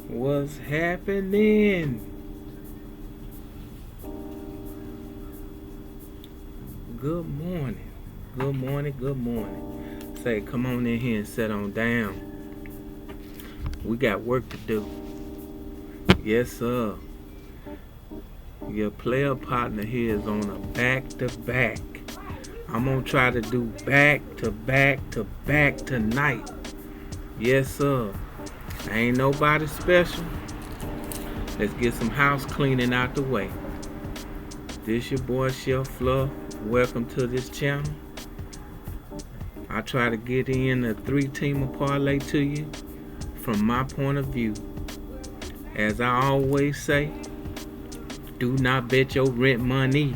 What's happening? Good morning. Good morning. Good morning. Say, come on in here and sit on down. We got work to do. Yes, sir. Your player partner here is on a back to back. I'm gonna try to do back to back to back tonight. Yes, sir. Ain't nobody special. Let's get some house cleaning out the way. This your boy Chef Fluff. Welcome to this channel. I try to get in a 3-teamer parlay to you from my point of view. As I always say, do not bet your rent money,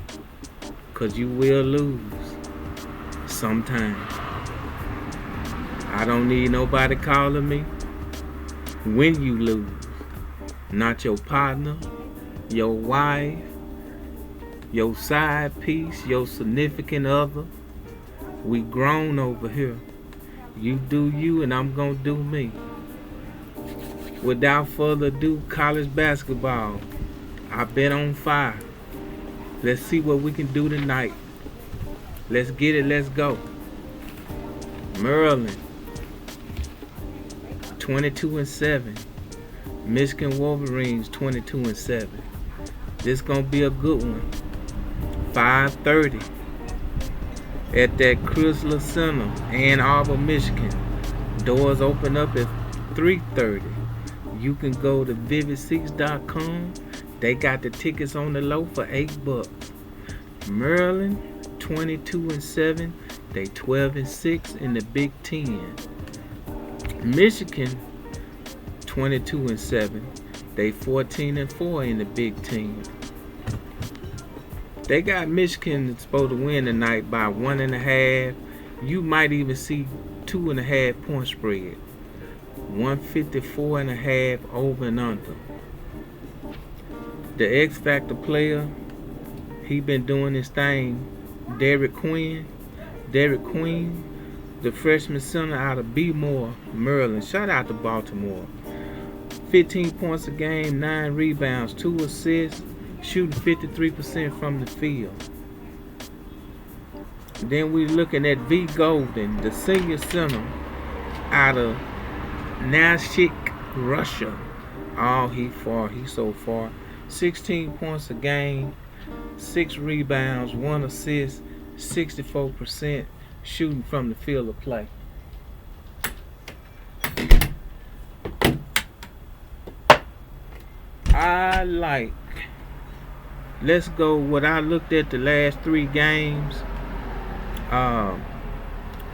cause you will lose sometimes. I don't need nobody calling me when you lose. Not your partner, your wife, your side piece, your significant other. We grown over here. You do you and I'm gonna do me. Without further ado, college basketball. I've been on fire. Let's see what we can do tonight. Let's get it, let's go. Maryland, 22-7. Michigan Wolverines, 22-7. This gonna be a good one. 5:30 at that Chrysler Center, Ann Arbor, Michigan. Doors open up at 3:30. You can go to vividseats.com. They got the tickets on the low for $8. Maryland, 22-7. They 12-6 in the Big Ten. Michigan, 22-7. They 14-4 in the Big Ten. They got Michigan supposed to win tonight by 1.5. You might even see 2.5 point spread. 154.5 over and under. The X Factor player, he been doing his thing. Derek Queen, the freshman center out of B-Moore, Maryland. Shout out to Baltimore. 15 points a game, 9 rebounds, 2 assists, shooting 53% from the field. Then we looking at V Golden, the senior center out of Nashik, Russia. Oh, he's so far. 16 points a game, 6 rebounds, 1 assist, 64% shooting from the field of play. Let's go what I looked at the last 3 games.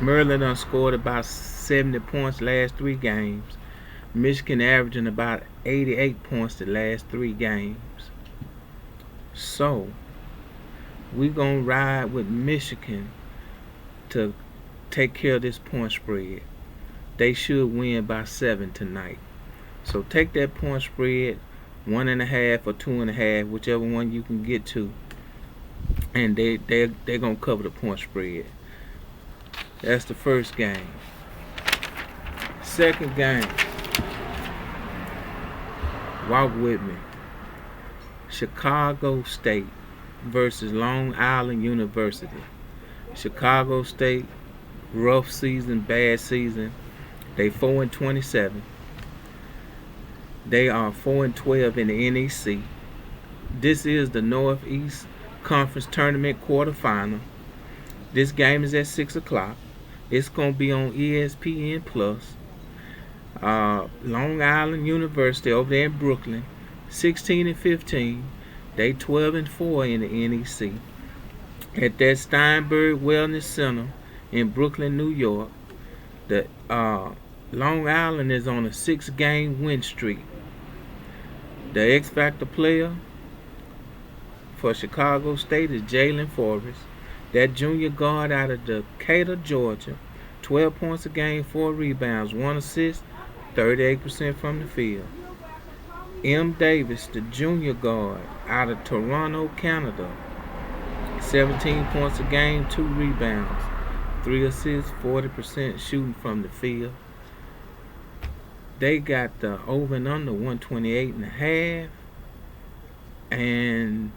Maryland done scored about 70 points last 3 games. Michigan averaging about 88 points the last 3 games. So, we gonna ride with Michigan to take care of this point spread. They should win by 7 tonight. So take that point spread, 1.5 or 2.5, whichever one you can get to, and they're gonna cover the point spread. That's the first game. Second game. Walk with me. Chicago State versus Long Island University. Chicago State, rough season, bad season. They 4-27. They are 4-12 in the NEC. This is the Northeast Conference Tournament quarterfinal. This game is at 6 o'clock. It's gonna be on ESPN Plus. Long Island University over there in Brooklyn, 16-15. They 12-4 in the NEC. At that Steinberg Wellness Center in Brooklyn, New York, the Long Island is on a 6-game win streak. The X Factor player for Chicago State is Jalen Forrest. That junior guard out of Decatur, Georgia, 12 points a game, 4 rebounds, 1 assist, 38% from the field. M. Davis, the junior guard out of Toronto, Canada, 17 points a game, 2 rebounds, 3 assists, 40% shooting from the field. They got the over and under 128.5, and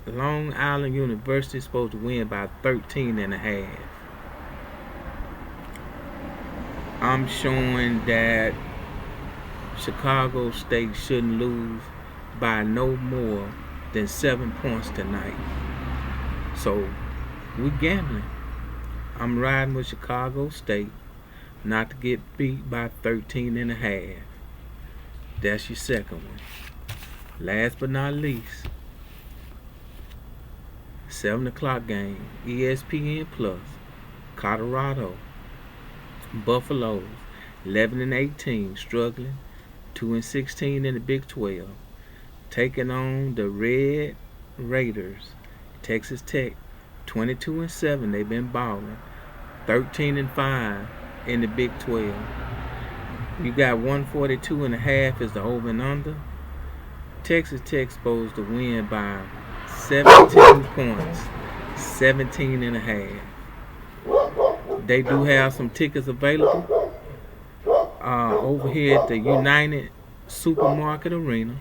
Long Island University is supposed to win by 13.5. I'm showing that Chicago State shouldn't lose by no more than 7 points tonight. So we gambling. I'm riding with Chicago State not to get beat by 13.5. That's your second one. Last but not least, 7 o'clock game, ESPN Plus, Colorado, Buffaloes, 11-18, struggling, 2-16 in the Big 12, taking on the Red Raiders, Texas Tech, 22-7. They've been balling, 13-5 in the Big 12. You got 142.5 is the over and under. Texas Tech supposed to win by 17 points, 17.5. They do have some tickets available over here at the United Supermarket Arena.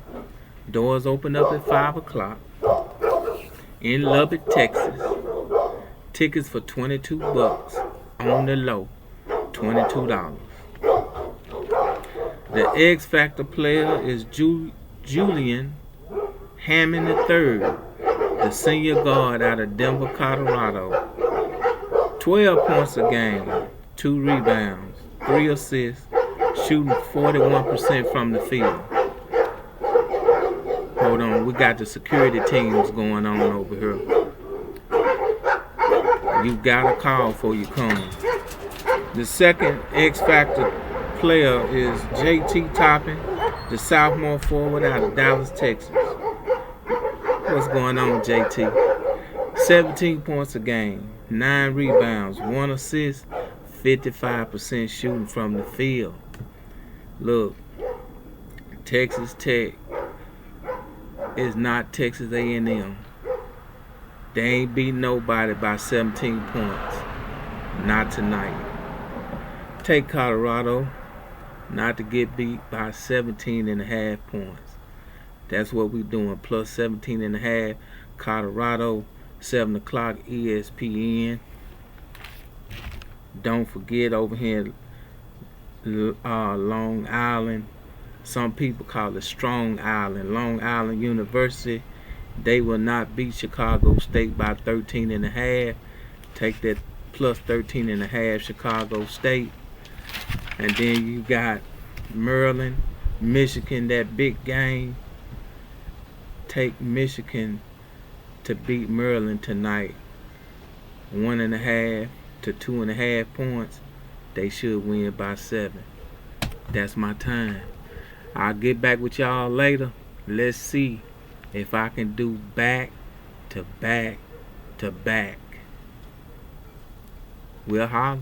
Doors open up at 5 o'clock in Lubbock, Texas. Tickets for $22 on the low, $22. The X Factor player is Julian Hammond III, the senior guard out of Denver, Colorado. 12 points a game, 2 rebounds, 3 assists, shooting 41% from the field. Hold on, we got the security teams going on over here. You gotta call before you come. The second X Factor player is JT Toppin, the sophomore forward out of Dallas, Texas. What's going on, JT? 17 points a game, 9 rebounds, 1 assist, 55% shooting from the field. Look, Texas Tech is not Texas A&M. They ain't beat nobody by 17 points. Not tonight. Take Colorado not to get beat by 17.5 points. That's what we're doing. Plus 17.5. Colorado, 7 o'clock, ESPN. Don't forget over here Long Island. Some people call it Strong Island. Long Island University. They will not beat Chicago State by 13.5. Take that plus 13.5 Chicago State. And then you got Maryland, Michigan, that big game. Take Michigan to beat Maryland tonight. 1.5 to 2.5 points. They should win by 7. That's my time. I'll get back with y'all later. Let's see if I can do back to back to back. We'll holler.